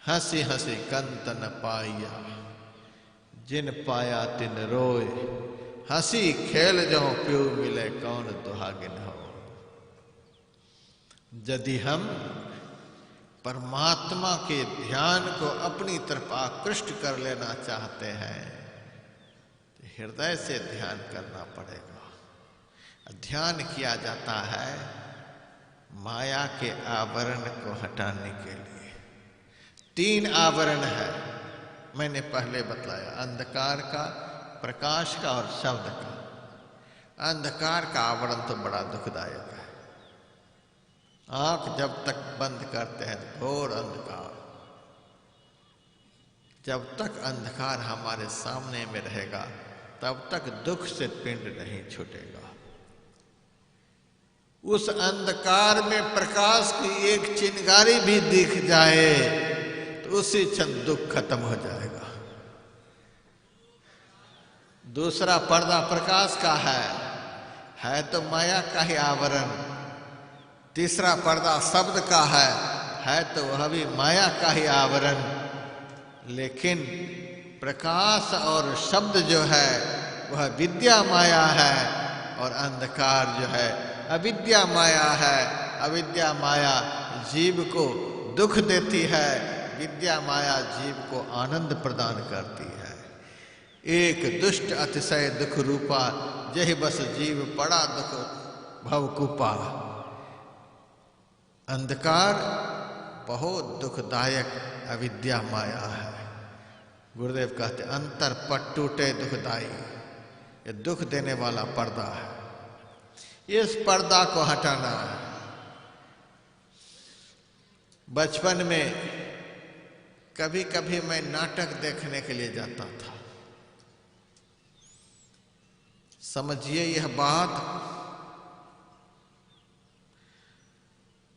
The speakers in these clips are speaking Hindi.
हंसी हंसी कंत न पाया, जिन पाया तिन रोए। हंसी खेल जो प्यो मिले, कौन दुहागिन हो। यदि हम परमात्मा के ध्यान को अपनी तरफ आकृष्ट कर लेना चाहते हैं तो हृदय से ध्यान करना पड़ेगा। ध्यान किया जाता है माया के आवरण को हटाने के लिए। 3 आवरण है, मैंने पहले बतलाया, अंधकार का, प्रकाश का और शब्द का। अंधकार का आवरण तो बड़ा दुखदायक है। आंख जब तक बंद करते हैं घोर अंधकार, जब तक अंधकार हमारे सामने में रहेगा तब तक दुख से पिंड नहीं छूटेगा। उस अंधकार में प्रकाश की एक चिंगारी भी दिख जाए तो उसी क्षण दुख खत्म हो जाएगा। दूसरा पर्दा प्रकाश का है तो माया का ही आवरण। तीसरा पर्दा शब्द का है तो वह भी माया का ही आवरण। लेकिन प्रकाश और शब्द जो है वह विद्या माया है और अंधकार जो है अविद्या माया है। अविद्या माया जीव को दुख देती है, विद्या माया जीव को आनंद प्रदान करती है। एक दुष्ट अतिशय दुख रूपा, जहि बस जीव पड़ा दुख भवकूपा। अंधकार बहुत दुखदायक अविद्या माया है। गुरुदेव कहते अंतर पट टूटे दुखदाई, ये दुख देने वाला पर्दा है। इस पर्दा को हटाना है। बचपन में कभी कभी मैं नाटक देखने के लिए जाता था। समझिए यह बात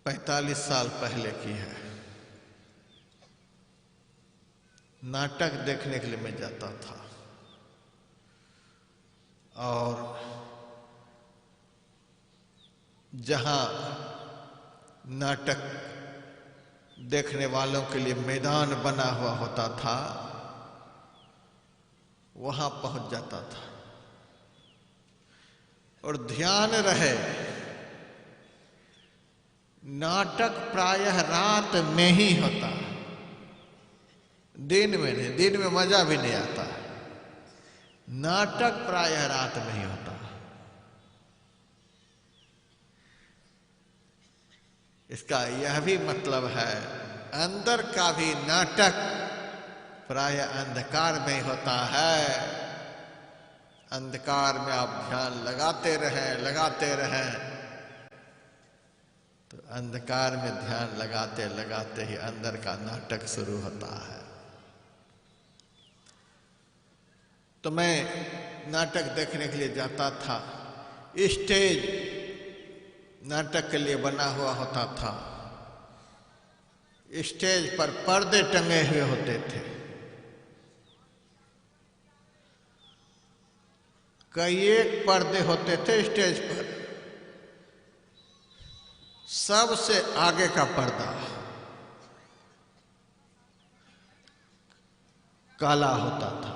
45 साल पहले की है। नाटक देखने के लिए मैं जाता था और जहां नाटक देखने वालों के लिए मैदान बना हुआ होता था वहां पहुंच जाता था और ध्यान रहे नाटक प्रायः रात में ही होता है, दिन में नहीं। दिन में मजा भी नहीं आता। नाटक प्रायः रात में ही होता है। इसका यह भी मतलब है अंदर का भी नाटक प्रायः अंधकार में होता है। अंधकार में आप ध्यान लगाते रहें तो अंधकार में ध्यान लगाते लगाते ही अंदर का नाटक शुरू होता है। तो मैं नाटक देखने के लिए जाता था। स्टेज नाटक के लिए बना हुआ होता था। स्टेज पर पर्दे टंगे हुए होते थे। कई एक पर्दे होते थे स्टेज पर। सबसे आगे का पर्दा काला होता था।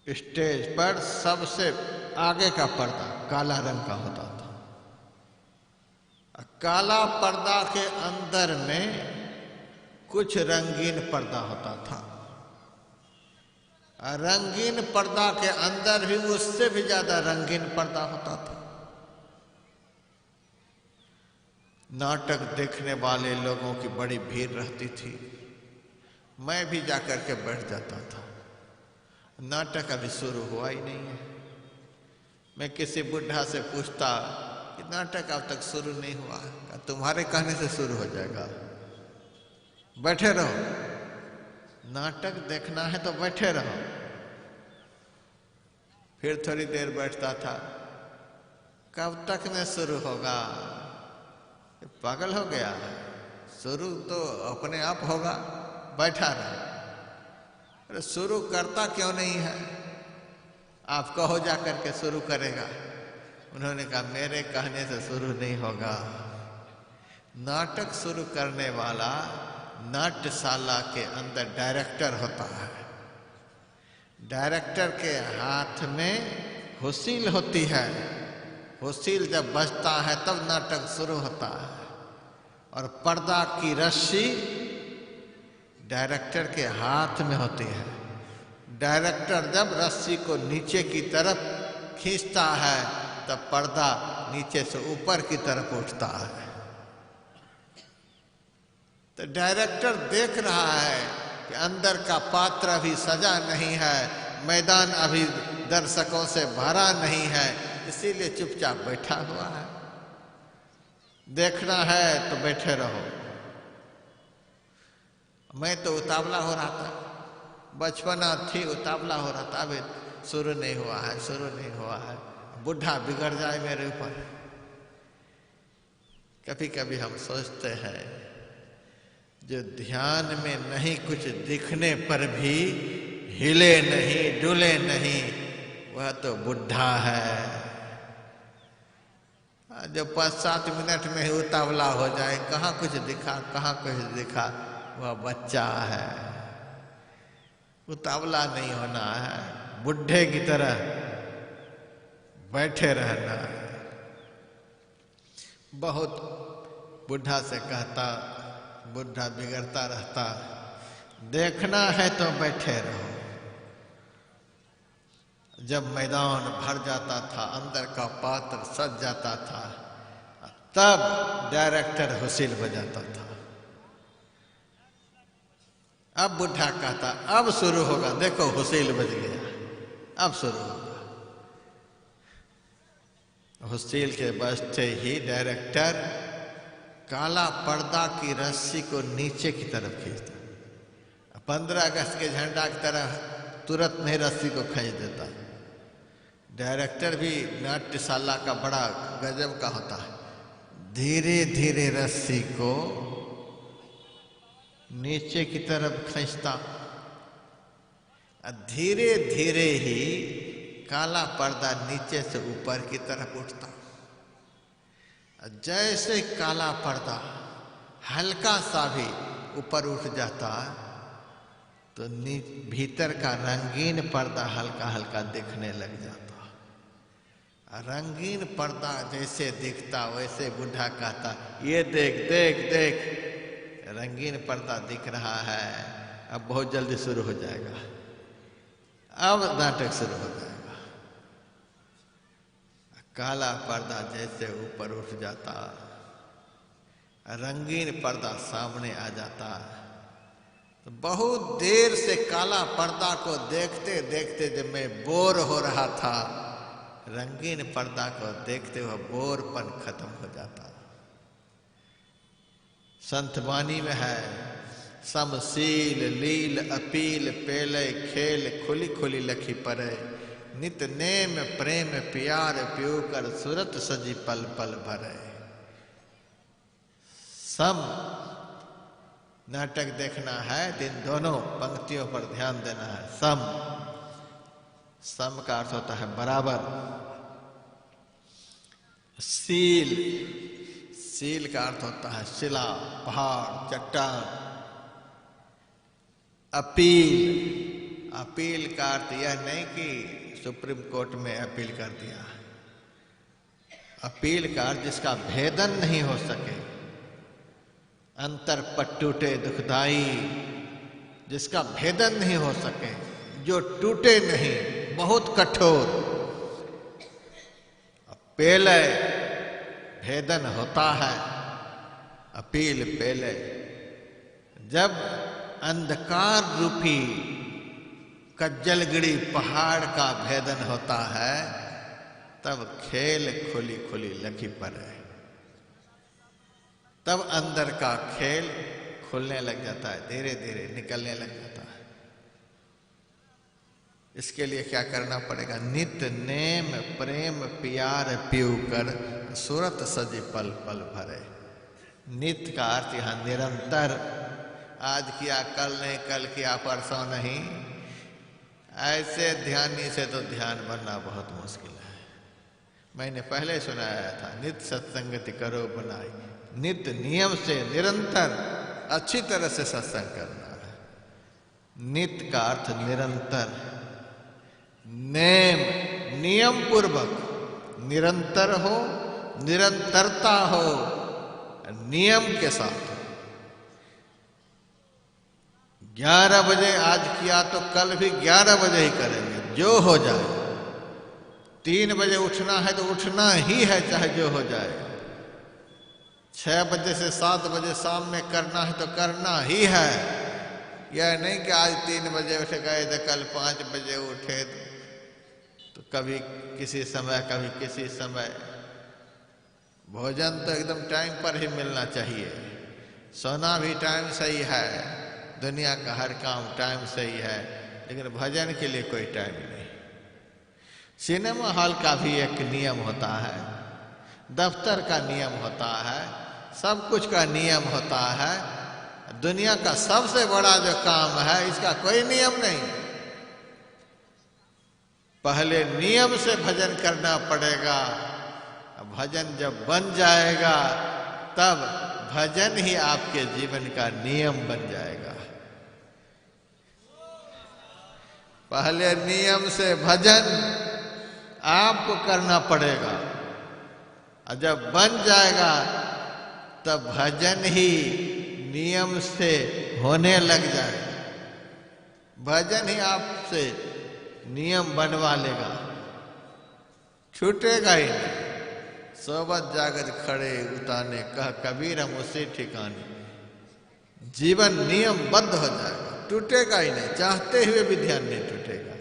स्टेज पर सबसे आगे का पर्दा काला रंग का होता था। काला पर्दा के अंदर में कुछ रंगीन पर्दा होता था। रंगीन पर्दा के अंदर भी उससे भी ज्यादा रंगीन पर्दा होता था। नाटक देखने वाले लोगों की बड़ी भीड़ रहती थी। मैं भी जाकर के बैठ जाता था। नाटक अभी शुरू हुआ ही नहीं है। मैं किसी बुढ़ा से पूछता कि नाटक अब तक शुरू नहीं हुआ। तुम्हारे कहने से शुरू हो जाएगा, बैठे रहो। नाटक देखना है तो बैठे रहो। फिर थोड़ी देर बैठता था, कब तक में शुरू होगा? पागल हो गया? शुरू तो अपने आप होगा, बैठा रहे। अरे शुरू करता क्यों नहीं है? आप कहो जा करके शुरू करेगा। उन्होंने कहा मेरे कहने से शुरू नहीं होगा। नाटक शुरू करने वाला नाट्यशाला के अंदर डायरेक्टर होता है। डायरेक्टर के हाथ में हुसील होती है। हुसील जब बजता है तब नाटक शुरू होता है। और पर्दा की रस्सी डायरेक्टर के हाथ में होती है। डायरेक्टर जब रस्सी को नीचे की तरफ खींचता है तब पर्दा नीचे से ऊपर की तरफ उठता है। तो डायरेक्टर देख रहा है कि अंदर का पात्र अभी सजा नहीं है, मैदान अभी दर्शकों से भरा नहीं है, इसीलिए चुपचाप बैठा हुआ है। देखना है तो बैठे रहो। मैं तो उतावला हो रहा था, बचपना थी, उतावला हो रहा था। अभी शुरू नहीं हुआ है, शुरू नहीं हुआ है, बुढ़ा बिगड़ जाए मेरे ऊपर। कभी कभी हम सोचते हैं जो ध्यान में नहीं कुछ दिखने पर भी हिले नहीं डुले नहीं, वह तो बुढ़ा है। जो 5-7 मिनट में ही उतावला हो जाए, कहाँ कुछ दिखा कहाँ कुछ दिखा, वह बच्चा है। उतावला नहीं होना है, बुढ़े की तरह बैठे रहना है। बहुत बुढ़ा से कहता, बुढ़ा बिगड़ता रहता, देखना है तो बैठे रहो। जब मैदान भर जाता था, अंदर का पात्र सज जाता था, तब डायरेक्टर हुसील बजाता था। अब बुढ़ा कहता अब शुरू होगा, देखो हुसील बज गया, अब शुरू होगा। हुसील के बजते ही डायरेक्टर काला पर्दा की रस्सी को नीचे की तरफ खींचता। 15 अगस्त के झंडा की तरह तुरंत नहीं रस्सी को खींच देता। डायरेक्टर भी नाट्यशाला का बड़ा गजब का होता है। धीरे धीरे रस्सी को नीचे की तरफ खींचता, धीरे धीरे ही काला पर्दा नीचे से ऊपर की तरफ उठता। जैसे काला पर्दा हल्का सा भी ऊपर उठ जाता तो भीतर का रंगीन पर्दा हल्का हल्का दिखने लग जाता। रंगीन पर्दा जैसे दिखता वैसे बुढ़ा कहता ये देख देख देख, रंगीन पर्दा दिख रहा है, अब बहुत जल्दी शुरू हो जाएगा, अब नाटक शुरू हो जाएगा। काला पर्दा जैसे ऊपर उठ जाता, रंगीन पर्दा सामने आ जाता। तो बहुत देर से काला पर्दा को देखते देखते जब मैं बोर हो रहा था, रंगीन पर्दा को देखते हुए बोरपन खत्म हो जाता। संत वाणी में है, समशील लील अपील पेले खेल खुली खुली लखी परे, नित नेम प्रेम प्यार प्यू कर सूरत सजी पल पल भरे। सम नाटक देखना है तो इन दोनों पंक्तियों पर ध्यान देना है। सम, सम का अर्थ होता है बराबर। सील, सील का अर्थ होता है शिला, पहाड़, चट्टान। अपील, अपील का अर्थ यह नहीं कि सुप्रीम कोर्ट में अपील कर दिया। अपील का अर्थ जिसका भेदन नहीं हो सके, अंतर पट टूटे दुखदाई, जिसका भेदन नहीं हो सके, जो टूटे नहीं, बहुत कठोर। पेले भेदन होता है, अपील पेले। जब अंधकार रूपी कज्जलगिरी पहाड़ का भेदन होता है तब खेल खुली खुली लखी पर है, तब अंदर का खेल खुलने लग जाता है, धीरे धीरे निकलने लग जाता है। इसके लिए क्या करना पड़ेगा? नित नेम प्रेम प्यार पीऊ कर सूरत सजी पल पल भरे। नित का अर्थ यहां निरंतर, आज किया कल नहीं, कल किया परसों नहीं। ऐसे ध्यानी से तो ध्यान बनना बहुत मुश्किल है। मैंने पहले सुनाया था, नित्य सत्संगति करो बनाई। नित्य नियम से निरंतर अच्छी तरह से सत्संग करना है। नित्य का अर्थ निरंतर, नेम नियम पूर्वक, निरंतर हो, निरंतरता हो, नियम के साथ। 11 बजे आज किया तो कल भी 11 बजे ही करेंगे, जो हो जाए। 3 बजे उठना है तो उठना ही है, चाहे जो हो जाए। 6 बजे से 7 बजे शाम में करना है तो करना ही है। यह नहीं कि आज 3 बजे उठ गए तो कल 5 बजे उठे, तो कभी किसी समय कभी किसी समय। भोजन तो एकदम टाइम पर ही मिलना चाहिए। सोना भी टाइम सही है, दुनिया का हर काम टाइम सही है, लेकिन भजन के लिए कोई टाइम नहीं। सिनेमा हॉल का भी एक नियम होता है, दफ्तर का नियम होता है, सब कुछ का नियम होता है। दुनिया का सबसे बड़ा जो काम है, इसका कोई नियम नहीं। पहले नियम से भजन करना पड़ेगा। भजन जब बन जाएगा तब भजन ही आपके जीवन का नियम बन जाएगा। पहले नियम से भजन आपको करना पड़ेगा, और जब बन जाएगा तब भजन ही नियम से होने लग जाएगा। भजन ही आपसे नियम बनवा लेगा, छूटेगा ही नहीं। सोबत जागत खड़े उताने, कह कबीर हम उसी ठिकाने। जीवन नियम बद्ध हो जाएगा, टूटेगा ही नहीं। चाहते हुए भी ध्यान नहीं टूटेगा,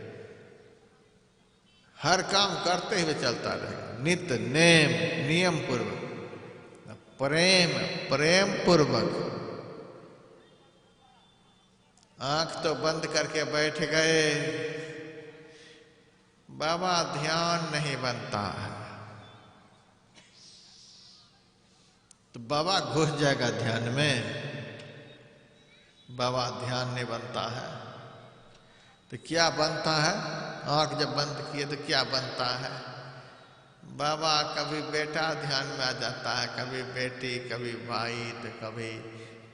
हर काम करते हुए चलता रहेगा। नित्य नेम नियम पूर्वक, प्रेम प्रेम पूर्वक। आंख तो बंद करके बैठ गए, बाबा ध्यान नहीं बनता है, तो बाबा घुस जाएगा ध्यान में। बाबा ध्यान नहीं बनता है तो क्या बनता है? आंख जब बंद किए तो क्या बनता है? बाबा कभी बेटा ध्यान में आ जाता है, कभी बेटी, कभी भाई, तो कभी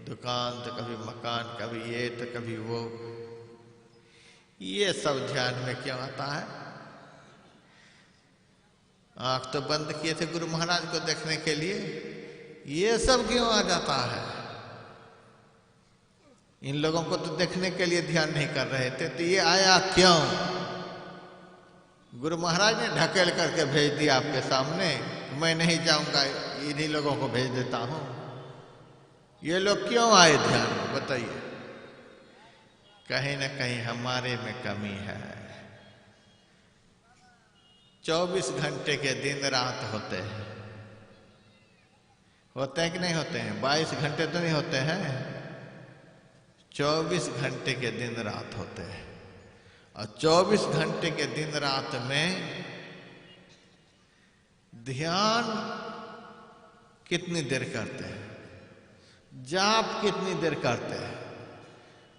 दुकान, तो कभी मकान, कभी ये तो कभी वो। ये सब ध्यान में क्यों आता है? आंख तो बंद किए थे गुरु महाराज को देखने के लिए, ये सब क्यों आ जाता है? इन लोगों को तो देखने के लिए ध्यान नहीं कर रहे थे, तो ये आया क्यों? गुरु महाराज ने ढकेल करके भेज दिया आपके सामने, मैं नहीं जाऊंगा, इन्हीं लोगों को भेज देता हूं। ये लोग क्यों आए ध्यान में, बताइए? कहीं ना कहीं हमारे में कमी है। 24 घंटे के दिन रात होते हैं, होते हैं कि नहीं होते हैं? 22 घंटे तो नहीं होते हैं, 24 घंटे के दिन रात होते हैं। और 24 घंटे के दिन रात में ध्यान कितनी देर करते हैं? जाप कितनी देर करते हैं?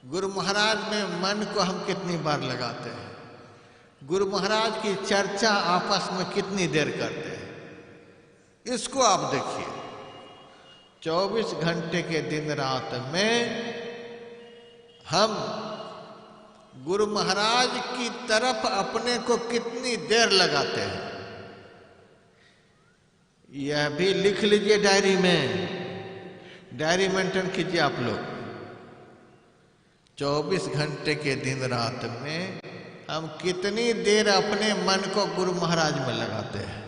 गुरु महाराज में मन को हम कितनी बार लगाते हैं? गुरु महाराज की चर्चा आपस में कितनी देर करते हैं? इसको आप देखिए। 24 घंटे के दिन रात में हम गुरु महाराज की तरफ अपने को कितनी देर लगाते हैं? यह भी लिख लीजिए डायरी में, डायरी मेंटेन कीजिए आप लोग। 24 घंटे के दिन रात में हम कितनी देर अपने मन को गुरु महाराज में लगाते हैं,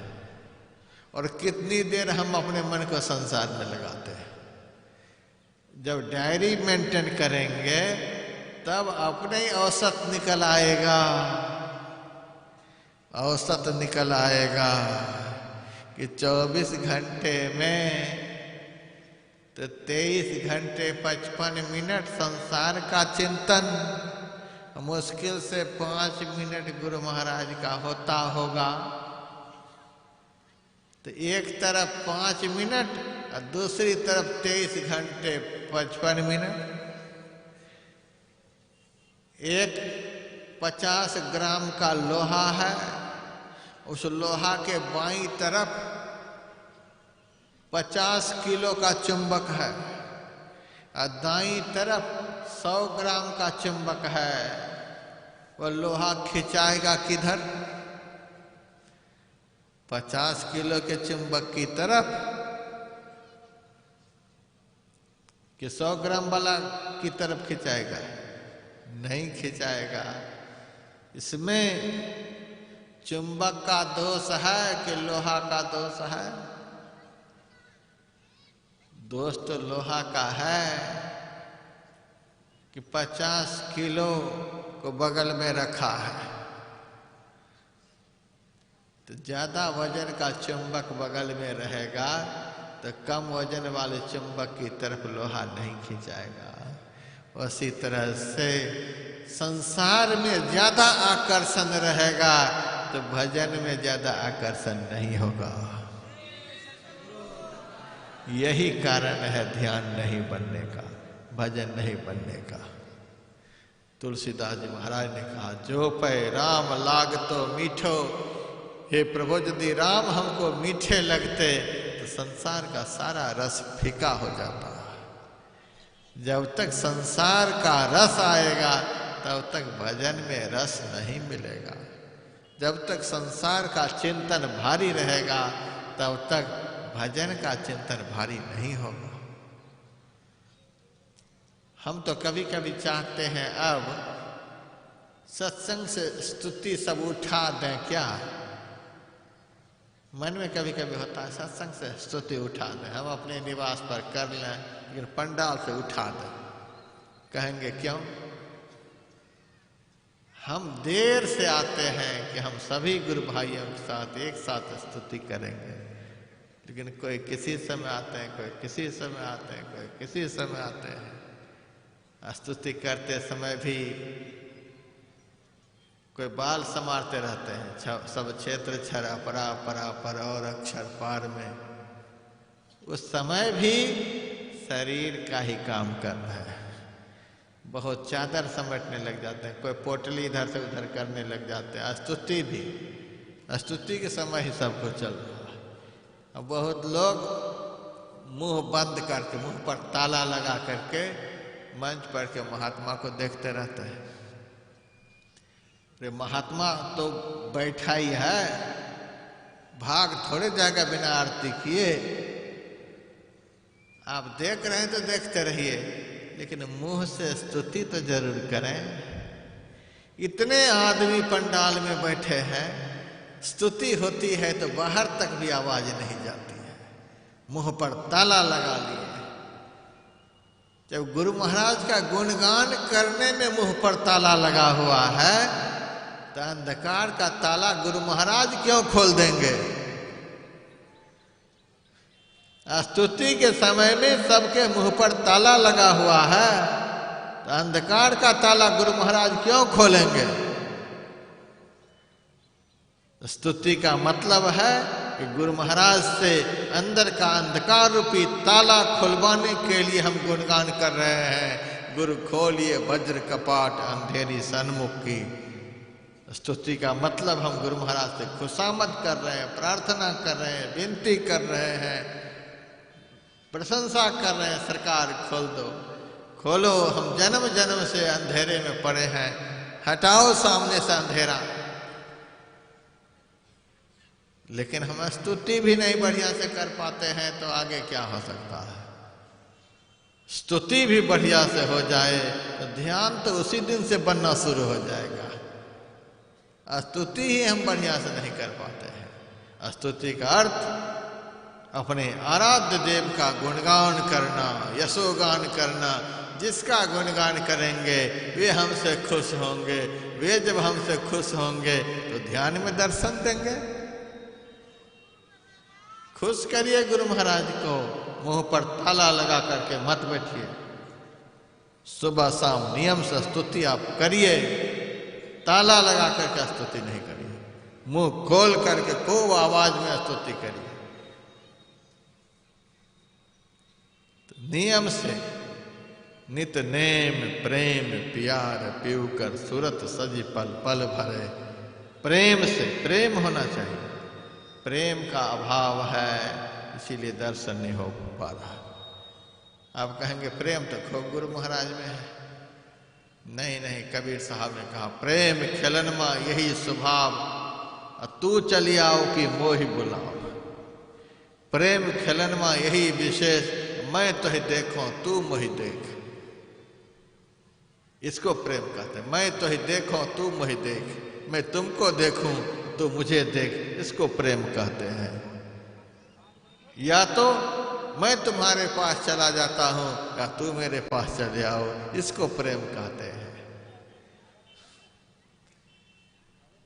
और कितनी देर हम अपने मन को संसार में लगाते हैं। जब डायरी मेंटेन करेंगे तब अपने ही औसत निकल आएगा, औसत निकल आएगा कि 24 घंटे में तो 23 घंटे 55 मिनट संसार का चिंतन, मुश्किल से 5 मिनट गुरु महाराज का होता होगा। तो एक तरफ 5 मिनट और दूसरी तरफ 23 घंटे 55 मिनट। एक 50 ग्राम का लोहा है, उस लोहा के बाईं तरफ 50 किलो का चुंबक है और दाईं तरफ 100 ग्राम का चुंबक है। वह लोहा खिंचाएगा किधर? 50 किलो के चुंबक की तरफ कि 100 ग्राम वाला की तरफ खिंचाएगा? नहीं खिंचाएगा। इसमें चुंबक का दोष है कि लोहा का दोष है? दोष तो लोहा का है कि 50 किलो को बगल में रखा है, तो ज्यादा वजन का चुंबक बगल में रहेगा तो कम वजन वाले चुंबक की तरफ लोहा नहीं खिंचाएगा। उसी तरह से संसार में ज्यादा आकर्षण रहेगा तो भजन में ज्यादा आकर्षण नहीं होगा। यही कारण है ध्यान नहीं बनने का, भजन नहीं बनने का। तुलसीदास जी महाराज ने कहा, जो पै राम लाग तो मीठो, हे प्रभु यदि राम हमको मीठे लगते तो संसार का सारा रस फीका हो जाता। जब तक संसार का रस आएगा तब तक भजन में रस नहीं मिलेगा। जब तक संसार का चिंतन भारी रहेगा तब तक भजन का चिंतन भारी नहीं होगा। हम तो कभी कभी चाहते हैं अब सत्संग से स्तुति सब उठा दें क्या? मन में कभी कभी होता है सत्संग से स्तुति उठा दें, हम अपने निवास पर कर लें, लेकिन पंडाल से उठा दें। कहेंगे क्यों? हम देर से आते हैं कि हम सभी गुरु भाइयों के साथ एक साथ स्तुति करेंगे, लेकिन कोई किसी समय आते हैं, कोई किसी समय आते हैं, कोई किसी समय आते हैं। स्तुति करते समय भी कोई बाल संवारते रहते हैं, सब क्षेत्र छरा परा परा पर और अक्षर पार में। उस समय भी शरीर का ही काम कर रहा है। बहुत चादर समेटने लग जाते हैं, कोई पोटली इधर से उधर करने लग जाते हैं। स्तुति भी, स्तुति के समय ही सब कुछ चल रहा है। अब बहुत लोग मुंह बंद करके, मुंह पर ताला लगा करके मंच पर के महात्मा को देखते रहते हैं। अरे महात्मा तो बैठा ही है, भाग थोड़े जाएगा बिना आरती किए। आप देख रहे हैं तो देखते रहिए, लेकिन मुंह से स्तुति तो जरूर करें। इतने आदमी पंडाल में बैठे हैं, स्तुति होती है तो बाहर तक भी आवाज नहीं जाती है, मुंह पर ताला लगा लिए। जब गुरु महाराज का गुणगान करने में मुंह पर ताला लगा हुआ है तो अंधकार का ताला गुरु महाराज क्यों खोल देंगे? स्तुति के समय में सबके मुंह पर ताला लगा हुआ है तो अंधकार का ताला गुरु महाराज क्यों खोलेंगे? स्तुति का मतलब है कि गुरु महाराज से अंदर का अंधकार रूपी ताला खुलवाने के लिए हम गुणगान कर रहे हैं। गुरु खोलिए वज्र कपाट अंधेरी सन्मुख की। स्तुति का मतलब हम गुरु महाराज से खुशामद कर रहे हैं, प्रार्थना कर रहे हैं, विनती कर रहे हैं, प्रशंसा कर रहे हैं। सरकार खोल दो, खोलो, हम जन्म जन्म से अंधेरे में पड़े हैं, हटाओ सामने से अंधेरा। लेकिन हम स्तुति भी नहीं बढ़िया से कर पाते हैं तो आगे क्या हो सकता है? स्तुति भी बढ़िया से हो जाए तो ध्यान तो उसी दिन से बनना शुरू हो जाएगा। स्तुति ही हम बढ़िया से नहीं कर पाते हैं। स्तुति का अर्थ अपने आराध्य देव का गुणगान करना, यशोगान करना। जिसका गुणगान करेंगे वे हमसे खुश होंगे, वे जब हमसे खुश होंगे तो ध्यान में दर्शन देंगे। खुश करिए गुरु महाराज को, मुंह पर ताला लगा करके मत बैठिए। सुबह शाम नियम से स्तुति आप करिए, ताला लगा करके स्तुति नहीं करिए। मुंह खोल करके खूब आवाज में स्तुति करिए। तो नियम से नित नेम प्रेम प्यार पीऊ कर सूरत सजी पल पल भरे। प्रेम से, प्रेम होना चाहिए। प्रेम का अभाव है, इसीलिए दर्शन नहीं हो पा रहा। आप कहेंगे प्रेम तो खूब गुरु महाराज में है। नहीं नहीं, कबीर साहब ने कहा प्रेम खिलनमा यही स्वभाव, तू चली आओ कि मोहि बुलाओ। प्रेम खिलनमा यही विशेष, मैं तुझे देखूं तू मोहि देख। इसको प्रेम कहते हैं। मैं तुझे देखूं तू मोहि देख, मैं तुमको देखूं तो मुझे देख, इसको प्रेम कहते हैं। या तो मैं तुम्हारे पास चला जाता हूं या तू मेरे पास चले आओ, इसको प्रेम कहते हैं।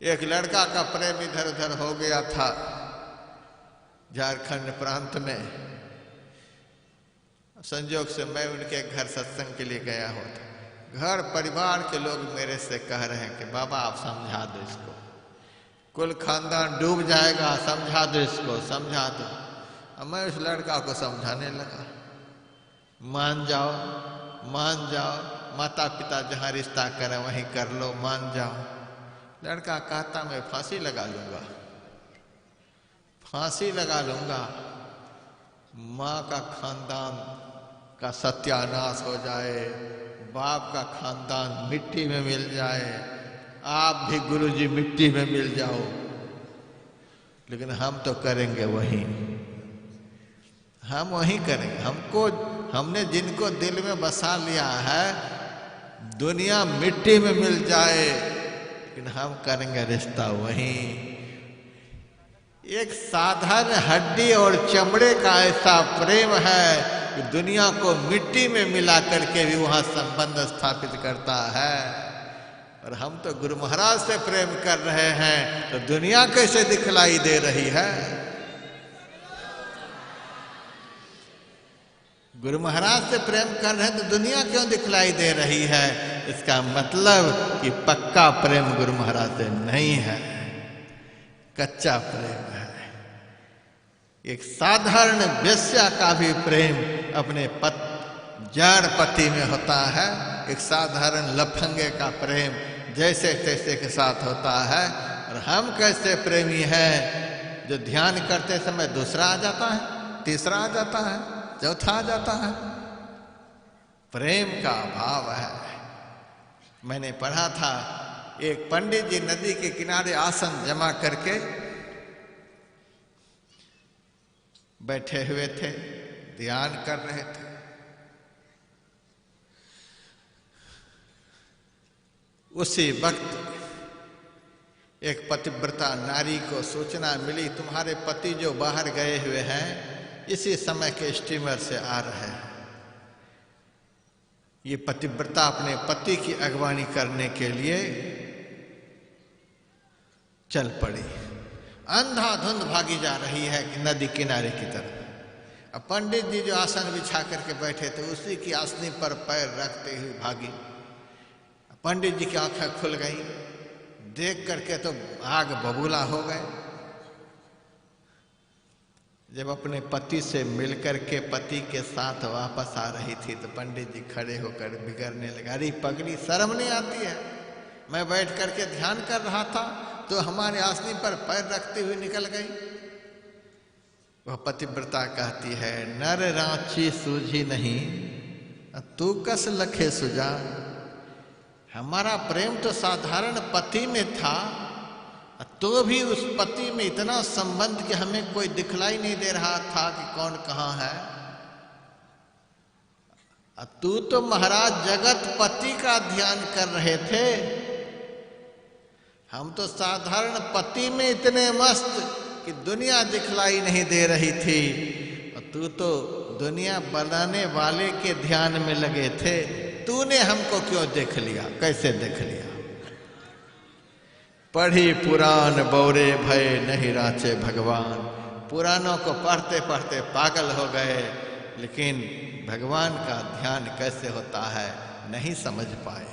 एक लड़का का प्रेम इधर उधर हो गया था झारखंड प्रांत में। संजोग से मैं उनके घर सत्संग के लिए गया होता। घर परिवार के लोग मेरे से कह रहे हैं कि बाबा आप समझा दो इसको, कुल खानदान डूब जाएगा, समझा दो इसको, समझा दो। अब मैं उस लड़का को समझाने लगा, मान जाओ मान जाओ, माता पिता जहाँ रिश्ता करें वहीं कर लो, मान जाओ। लड़का कहता मैं फांसी लगा लूंगा, फांसी लगा लूंगा, माँ का खानदान का सत्यानाश हो जाए, बाप का खानदान मिट्टी में मिल जाए, आप भी गुरुजी मिट्टी में मिल जाओ, लेकिन हम तो करेंगे वही, हम वही करेंगे। हमको, हमने जिनको दिल में बसा लिया है, दुनिया मिट्टी में मिल जाए लेकिन हम करेंगे रिश्ता वही। एक साधारण हड्डी और चमड़े का ऐसा प्रेम है कि दुनिया को मिट्टी में मिला करके भी वहां संबंध स्थापित करता है। और हम तो गुरु महाराज से प्रेम कर रहे हैं तो दुनिया कैसे दिखलाई दे रही है? गुरु महाराज से प्रेम कर रहे हैं तो दुनिया क्यों दिखलाई दे रही है? इसका मतलब कि पक्का प्रेम गुरु महाराज से नहीं है, कच्चा प्रेम है। एक साधारण वेश्या का भी प्रेम अपने जड़ पति में होता है, एक साधारण लफंगे का प्रेम जैसे तैसे के साथ होता है। और हम कैसे प्रेमी हैं जो ध्यान करते समय दूसरा आ जाता है, तीसरा आ जाता है, चौथा आ जाता है। प्रेम का अभाव है। मैंने पढ़ा था एक पंडित जी नदी के किनारे आसन जमा करके बैठे हुए थे, ध्यान कर रहे थे। उसी वक्त एक पतिव्रता नारी को सूचना मिली तुम्हारे पति जो बाहर गए हुए हैं इसी समय के स्टीमर से आ रहे हैं। ये पतिव्रता अपने पति की अगवानी करने के लिए चल पड़ी, अंधाधुंध भागी जा रही है नदी किनारे की तरफ। अब पंडित जी जो आसन बिछा करके बैठे थे उसी की आसनी पर पैर रखते हुए भागी। पंडित जी की आंखें खुल गई, देख करके तो आग बबूला हो गए। जब अपने पति से मिलकर के पति के साथ वापस आ रही थी तो पंडित जी खड़े होकर बिगड़ने लगे। अरे पगली, शर्म नहीं आती है? मैं बैठ करके ध्यान कर रहा था तो हमारे आसनी पर पैर रखते हुए निकल गई। वह पतिव्रता कहती है नर रांची सूझी नहीं, तू कस लखे सुजा। हमारा प्रेम तो साधारण पति में था, तो भी उस पति में इतना संबंध कि हमें कोई दिखलाई नहीं दे रहा था कि कौन कहाँ है। तू तो महाराज जगत पति का ध्यान कर रहे थे, हम तो साधारण पति में इतने मस्त कि दुनिया दिखलाई नहीं दे रही थी, और तू तो दुनिया बनाने वाले के ध्यान में लगे थे। तूने हमको क्यों देख लिया? कैसे देख लिया? पढ़ी पुराण बौरे भय नहीं राचे भगवान। पुराणों को पढ़ते पढ़ते पागल हो गए, लेकिन भगवान का ध्यान कैसे होता है नहीं समझ पाए।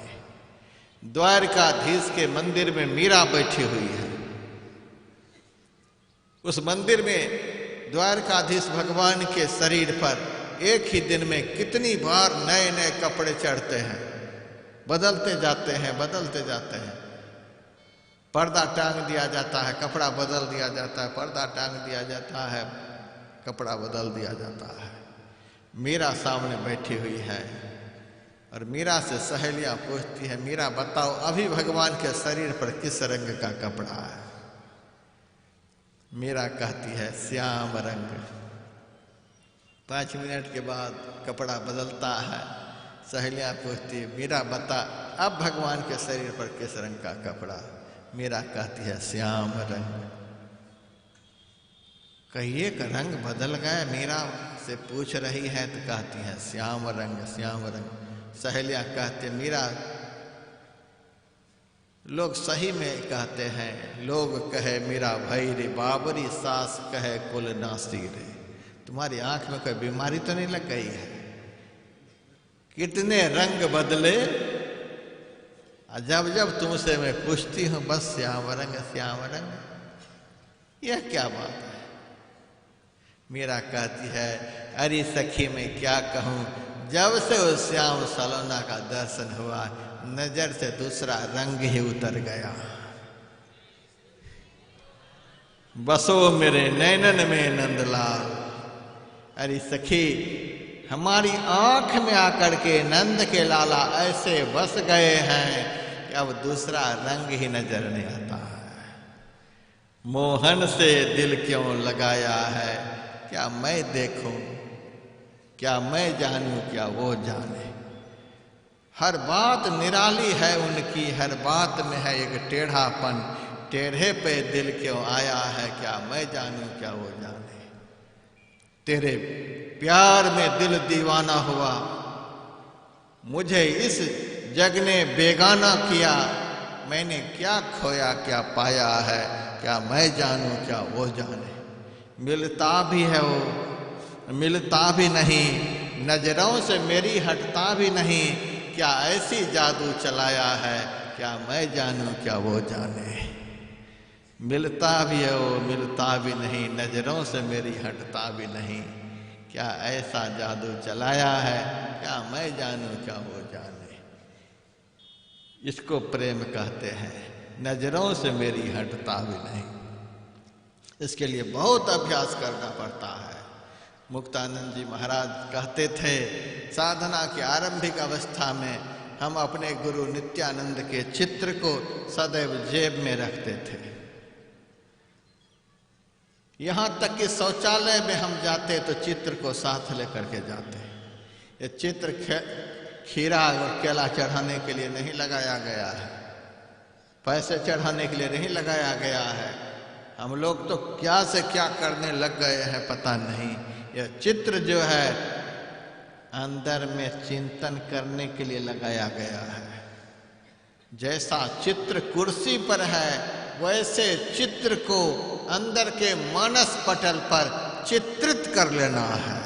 द्वारकाधीश के मंदिर में मीरा बैठी हुई है। उस मंदिर में द्वारकाधीश भगवान के शरीर पर एक ही दिन में कितनी बार नए नए कपड़े चढ़ते हैं, बदलते जाते हैं, बदलते जाते हैं। पर्दा टांग दिया जाता है, कपड़ा बदल दिया जाता है, पर्दा टांग दिया जाता है, कपड़ा बदल दिया जाता है। मीरा सामने बैठी हुई है और मीरा से सहेलियां पूछती है, मीरा बताओ अभी भगवान के शरीर पर किस रंग का कपड़ा है? मीरा कहती है श्याम रंग। 5 मिनट के बाद कपड़ा बदलता है। सहेलियां पूछती है, मीरा बता अब भगवान के शरीर पर किस रंग का कपड़ा? मीरा कहती है श्याम रंग। कहिए का रंग बदल गया, मीरा से पूछ रही है तो कहती है श्याम रंग, श्याम रंग। सहेलियां कहते, मीरा लोग सही में कहते हैं, लोग कहे मीरा भई रे बाबरी सास कहे कुल नासी रे। तुम्हारी आंख में कोई बीमारी तो नहीं लग गई है? कितने रंग बदले, जब जब तुमसे मैं पूछती हूं बस श्याम रंग, श्याम रंग। यह क्या बात है? मीरा कहती है, अरे सखी मैं क्या कहूं, जब से उस श्याम सलोना का दर्शन हुआ नजर से दूसरा रंग ही उतर गया। बसो मेरे नैनन में नंदलाल। अरे सखी हमारी आंख में आकर के नंद के लाला ऐसे बस गए हैं कि अब दूसरा रंग ही नजर नहीं आता है। मोहन से दिल क्यों लगाया है, क्या मैं देखूं, क्या मैं जानूं, क्या वो जाने। हर बात निराली है उनकी, हर बात में है एक टेढ़ापन। टेढ़े पे दिल क्यों आया है, क्या मैं जानूं, क्या वो जाने। तेरे प्यार में दिल दीवाना हुआ, मुझे इस जग ने बेगाना किया। मैंने क्या खोया क्या पाया है, क्या मैं जानूं, क्या वो जाने। मिलता भी है वो, मिलता भी नहीं, नजरों से मेरी हटता भी नहीं। क्या ऐसी जादू चलाया है, क्या मैं जानूं, क्या वो जाने। मिलता भी है वो, मिलता भी नहीं, नजरों से मेरी हटता भी नहीं। क्या ऐसा जादू चलाया है, क्या मैं जानूं, क्या वो जाने। इसको प्रेम कहते हैं, नजरों से मेरी हटता भी नहीं। इसके लिए बहुत अभ्यास करना पड़ता है। मुक्तानंद जी महाराज कहते थे, साधना की आरंभिक अवस्था में हम अपने गुरु नित्यानंद के चित्र को सदैव जेब में रखते थे। यहां तक कि शौचालय में हम जाते तो चित्र को साथ लेकर के जाते। ये चित्र खीरा और केला चढ़ाने के लिए नहीं लगाया गया है, पैसे चढ़ाने के लिए नहीं लगाया गया है। हम लोग तो क्या से क्या करने लग गए हैं पता नहीं। यह चित्र जो है अंदर में चिंतन करने के लिए लगाया गया है। जैसा चित्र कुर्सी पर है वैसे चित्र को अंदर के मानस पटल पर चित्रित कर लेना है,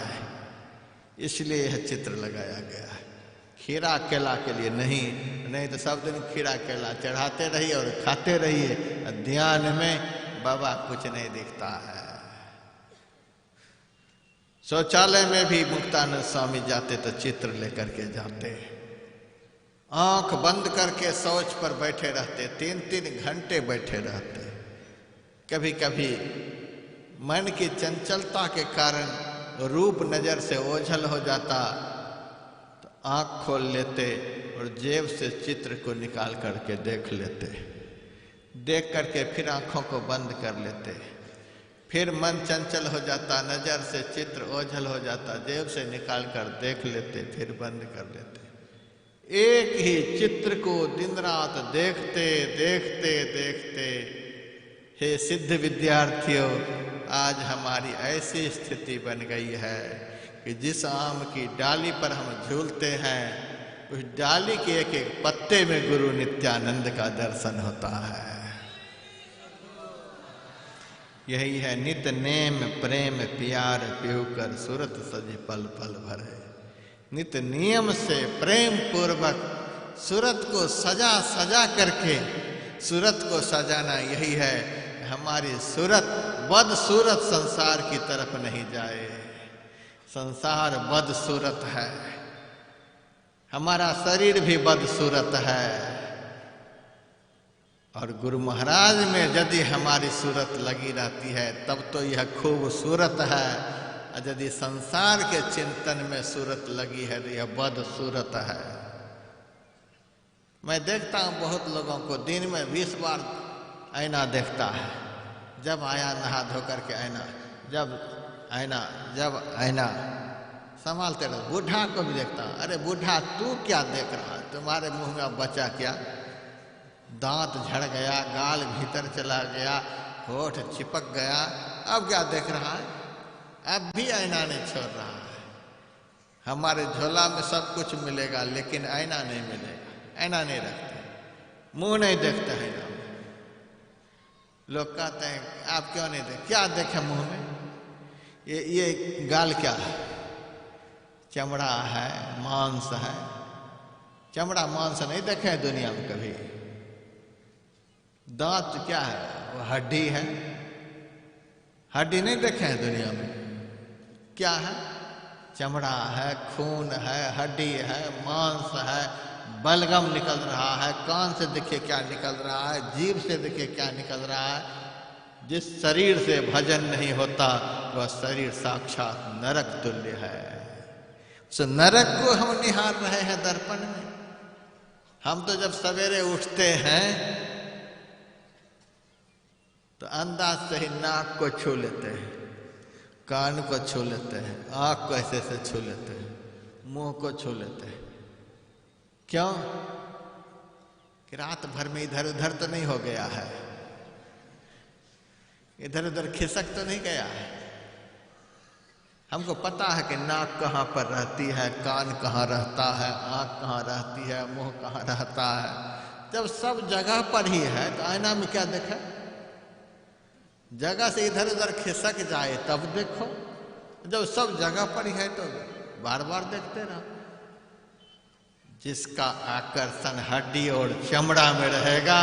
इसलिए यह चित्र लगाया गया है। खीरा केला के लिए नहीं, नहीं तो सब दिन खीरा केला चढ़ाते रहिए और खाते रहिए, ध्यान में बाबा कुछ नहीं दिखता है। शौचालय में भी मुक्तानंद स्वामी जाते तो चित्र लेकर के जाते। आंख बंद करके शौच पर बैठे रहते, 3-3 घंटे बैठे रहते। कभी कभी मन की चंचलता के कारण रूप नजर से ओझल हो जाता तो आंख खोल लेते और जेब से चित्र को निकाल करके देख लेते। देख करके फिर आंखों को बंद कर लेते। फिर मन चंचल हो जाता, नजर से चित्र ओझल हो जाता, जेब से निकाल कर देख लेते, फिर बंद कर लेते। एक ही चित्र को दिन रात देखते देखते देखते। हे सिद्ध विद्यार्थियों, आज हमारी ऐसी स्थिति बन गई है कि जिस आम की डाली पर हम झूलते हैं उस डाली के एक एक पत्ते में गुरु नित्यानंद का दर्शन होता है। यही है नित नेम प्रेम प्यार पीकर सूरत सजी पल पल भरे। नित नियम से प्रेम पूर्वक सूरत को सजा सजा करके, सूरत को सजाना यही है हमारी सूरत बदसूरत संसार की तरफ नहीं जाए। संसार बदसूरत है, हमारा शरीर भी बदसूरत है। और गुरु महाराज में यदि हमारी सूरत लगी रहती है तब तो यह खूबसूरत है, और यदि संसार के चिंतन में सूरत लगी है तो यह बदसूरत है। मैं देखता हूँ बहुत लोगों को दिन में 20 बार आईना देखता है। जब आया नहा धो करके आईना, जब आईना संभालते रहो। बूढ़ा को भी देखता हूँ, अरे बूढ़ा तू क्या देख रहा है, तुम्हारे मुंह में बचा क्या, दांत झड़ गया, गाल भीतर चला गया, होठ चिपक गया, अब क्या देख रहा है। अब भी आईना नहीं छोड़ रहा है। हमारे झोला में सब कुछ मिलेगा लेकिन आईना नहीं मिलेगा। आईना नहीं रखते, मुंह नहीं देखते हैं ना। लोग कहते हैं आप क्यों नहीं देख, क्या देखे मुंह में, ये गाल क्या है, चमड़ा है, मांस है। चमड़ा मांस नहीं देखे हैं दुनिया में कभी। दांत क्या है, वो हड्डी है। हड्डी नहीं देखे हैं दुनिया में। क्या है, चमड़ा है, खून है, हड्डी है, मांस है, बलगम निकल रहा है। कान से देखिए क्या निकल रहा है, जीभ से देखिए क्या निकल रहा है। जिस शरीर से भजन नहीं होता वह शरीर साक्षात नरक तुल्य है। उस नरक को हम निहार रहे हैं दर्पण में। हम तो जब सवेरे उठते हैं तो अंदाज से ही नाक को छू लेते हैं, कान को छू लेते हैं, आंख को ऐसे से छू लेते हैं, मुंह को छू लेते हैं। क्यों कि रात भर में इधर उधर तो नहीं हो गया है, इधर उधर खिसक तो नहीं गया है। हमको पता है कि नाक कहाँ पर रहती है, कान कहाँ रहता है, आंख कहाँ रहती है, मुंह कहाँ रहता है। जब सब जगह पर ही है तो आईना में क्या देखा। जगह से इधर उधर खिसक जाए तब देखो। जब सब जगह पर ही है तो बार बार देखते रहो। जिसका आकर्षण हड्डी और चमड़ा में रहेगा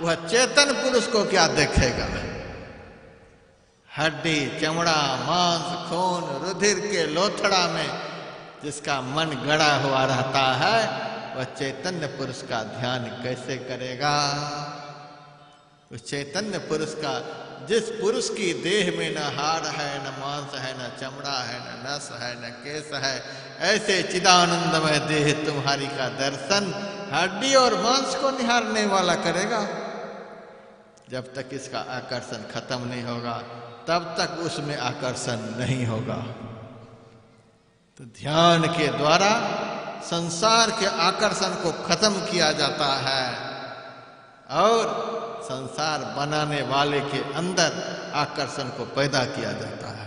वह चेतन पुरुष को क्या देखेगा। हड्डी, चमड़ा, मांस, खून, रुधिर के लोथड़ा में जिसका मन गड़ा हुआ रहता है वह चैतन्य पुरुष का ध्यान कैसे करेगा। उस चैतन्य पुरुष का, जिस पुरुष की देह में न हाड़ है, न मांस है, न चमड़ा है, न नस है, न केस है, ऐसे चिदानंदमय देह तुम्हारी का दर्शन हड्डी और मांस को निहारने वाला करेगा। जब तक इसका आकर्षण खत्म नहीं होगा तब तक उसमें आकर्षण नहीं होगा। तो ध्यान के द्वारा संसार के आकर्षण को खत्म किया जाता है और संसार बनाने वाले के अंदर आकर्षण को पैदा किया जाता है।